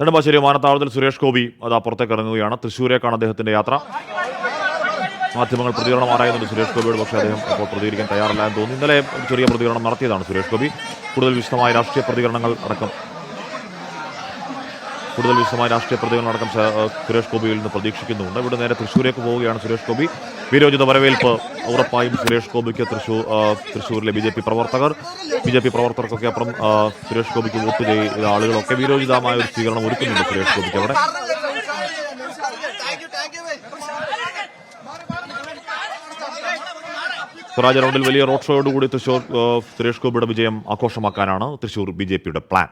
നെടുമ്പാശ്ശേരി വിമാനത്താവളത്തിൽ സുരേഷ് ഗോപി അത് പുറത്തേക്ക് ഇറങ്ങുകയാണ്. തൃശ്ശൂരേക്കാണ് അദ്ദേഹത്തിന്റെ യാത്ര. മാധ്യമങ്ങൾ പ്രതികരണം ആരായുന്നുണ്ട് സുരേഷ് ഗോപിയോട്, പക്ഷേ അദ്ദേഹം ഇപ്പോൾ പ്രതികരിക്കാൻ തയ്യാറല്ല എന്ന് തോന്നുന്നു. ഇന്നലെ ഒരു ചെറിയ പ്രതികരണം നടത്തിയതാണ് സുരേഷ് ഗോപി. കൂടുതൽ വിശദമായ രാഷ്ട്രീയ പ്രതികരണങ്ങൾ അടക്കം സുരേഷ് ഗോപിയിൽ നിന്ന് പ്രതീക്ഷിക്കുന്നുണ്ട്. ഇവിടെ നേരെ തൃശ്ശൂരേക്ക് പോവുകയാണ് സുരേഷ് ഗോപി. വീരോചിത വരവേൽപ്പ് ഉറപ്പായും സുരേഷ് ഗോപിക്ക് തൃശ്ശൂരിലെ ബി ജെ പി പ്രവർത്തകർക്കൊക്കെ അപ്പുറം സുരേഷ് ഗോപിക്ക് വോട്ട് ചെയ്ത ആളുകളൊക്കെ വീരോചിതമായ ഒരു സ്വീകരണം ഒരുക്കുന്നുണ്ട് സുരേഷ് ഗോപിക്ക് അവിടെ. സ്വരാജ് റൗണ്ടിൽ വലിയ റോഡ് ഷോയോടുകൂടി സുരേഷ് ഗോപിയുടെ വിജയം ആഘോഷമാക്കാനാണ് തൃശ്ശൂർ BJP യുടെ പ്ലാൻ.